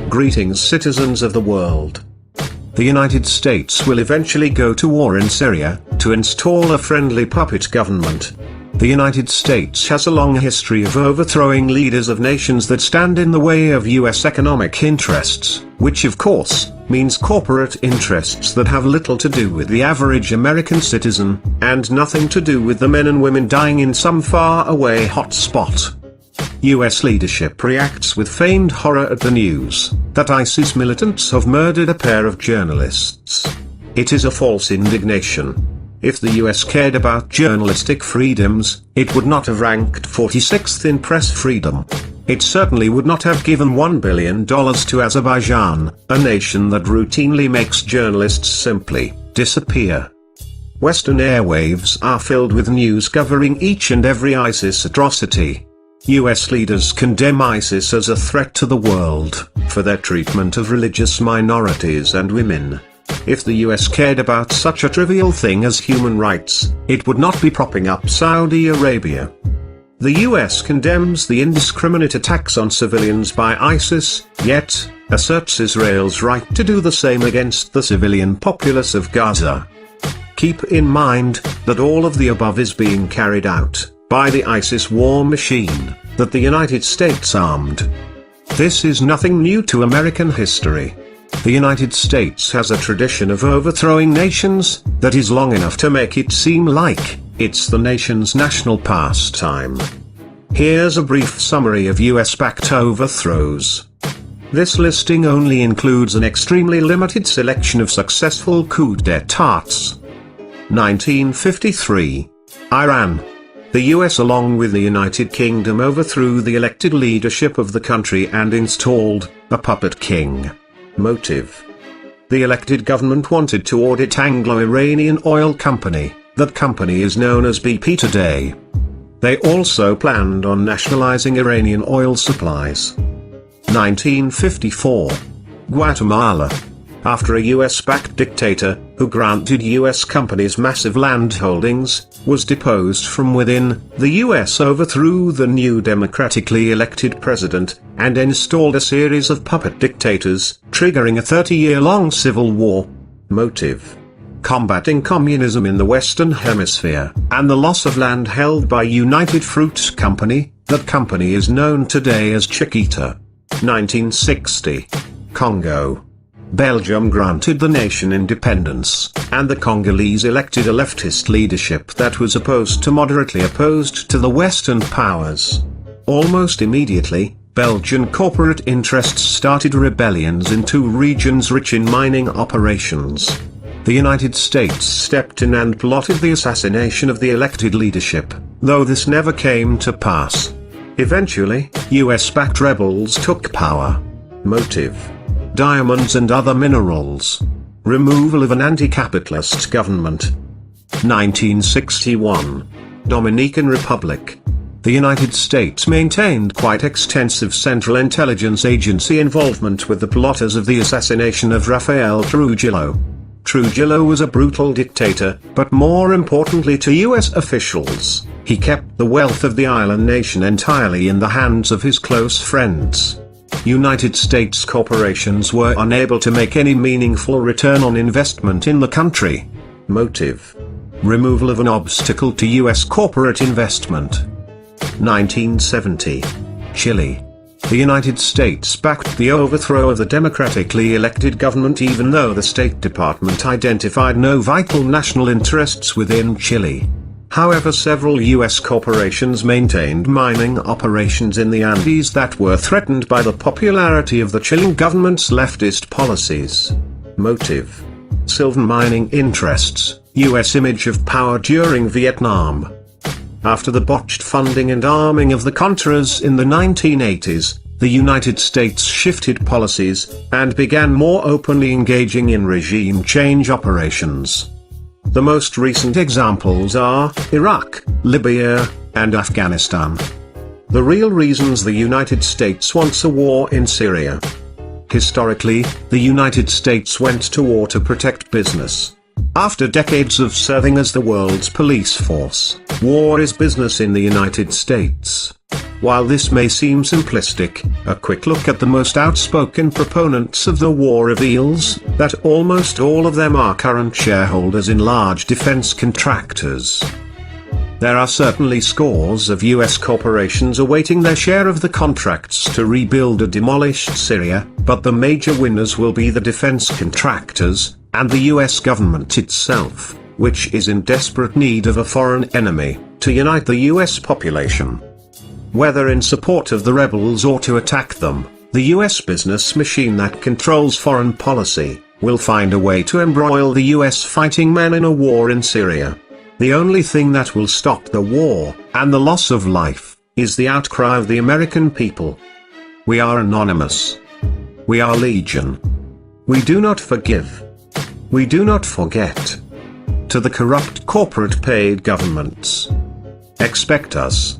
Greetings, citizens of the world. The United States will eventually go to war in Syria, to install a friendly puppet government. The United States has a long history of overthrowing leaders of nations that stand in the way of US economic interests, which of course, means corporate interests that have little to do with the average American citizen, and nothing to do with the men and women dying in some far-away hotspot. US leadership reacts with feigned horror at the news that ISIS militants have murdered a pair of journalists. It is a false indignation. If the US cared about journalistic freedoms, it would not have ranked 46th in press freedom. It certainly would not have given $1 billion to Azerbaijan, a nation that routinely makes journalists simply disappear. Western airwaves are filled with news covering each and every ISIS atrocity. US leaders condemn ISIS as a threat to the world, for their treatment of religious minorities and women. If the US cared about such a trivial thing as human rights, it would not be propping up Saudi Arabia. The US condemns the indiscriminate attacks on civilians by ISIS, yet asserts Israel's right to do the same against the civilian populace of Gaza. Keep in mind that all of the above is being carried out by the ISIS war machine that the United States armed. This is nothing new to American history. The United States has a tradition of overthrowing nations that is long enough to make it seem like it's the nation's national pastime. Here's a brief summary of US-backed overthrows. This listing only includes an extremely limited selection of successful coup d'états. 1953. Iran. The US along with the United Kingdom overthrew the elected leadership of the country and installed a puppet king. Motive. The elected government wanted to audit Anglo-Iranian oil company. That company is known as BP today. They also planned on nationalizing Iranian oil supplies. 1954. Guatemala. After a US-backed dictator, who granted US companies massive land holdings, was deposed from within, the US overthrew the new democratically elected president, and installed a series of puppet dictators, triggering a 30-year-long civil war. Motive. Combating communism in the Western Hemisphere, and the loss of land held by United Fruit Company. That company is known today as Chiquita. 1960. Congo. Belgium granted the nation independence, and the Congolese elected a leftist leadership that was moderately opposed to the Western powers. Almost immediately, Belgian corporate interests started rebellions in two regions rich in mining operations. The United States stepped in and plotted the assassination of the elected leadership, though this never came to pass. Eventually, US-backed rebels took power. Motive. Diamonds and other minerals. Removal of an anti-capitalist government. 1961. Dominican Republic. The United States maintained quite extensive Central Intelligence Agency involvement with the plotters of the assassination of Rafael Trujillo. Trujillo was a brutal dictator, but more importantly to US officials, he kept the wealth of the island nation entirely in the hands of his close friends. United States corporations were unable to make any meaningful return on investment in the country. Motive. Removal of an obstacle to US corporate investment. 1970. Chile. The United States backed the overthrow of the democratically elected government even though the State Department identified no vital national interests within Chile. However, several US corporations maintained mining operations in the Andes that were threatened by the popularity of the Chilean government's leftist policies. Motive. Silver mining interests, US image of power during Vietnam. After the botched funding and arming of the Contras in the 1980s, the United States shifted policies, and began more openly engaging in regime change operations. The most recent examples are Iraq, Libya, and Afghanistan. The real reasons the United States wants a war in Syria. Historically, the United States went to war to protect business. After decades of serving as the world's police force, war is business in the United States. While this may seem simplistic, a quick look at the most outspoken proponents of the war reveals that almost all of them are current shareholders in large defense contractors. There are certainly scores of US corporations awaiting their share of the contracts to rebuild a demolished Syria, but the major winners will be the defense contractors, and the US government itself, which is in desperate need of a foreign enemy to unite the US population. Whether in support of the rebels or to attack them, the US business machine that controls foreign policy will find a way to embroil the US fighting men in a war in Syria. The only thing that will stop the war, and the loss of life, is the outcry of the American people. We are anonymous. We are legion. We do not forgive. We do not forget. To the corrupt corporate paid governments. Expect us.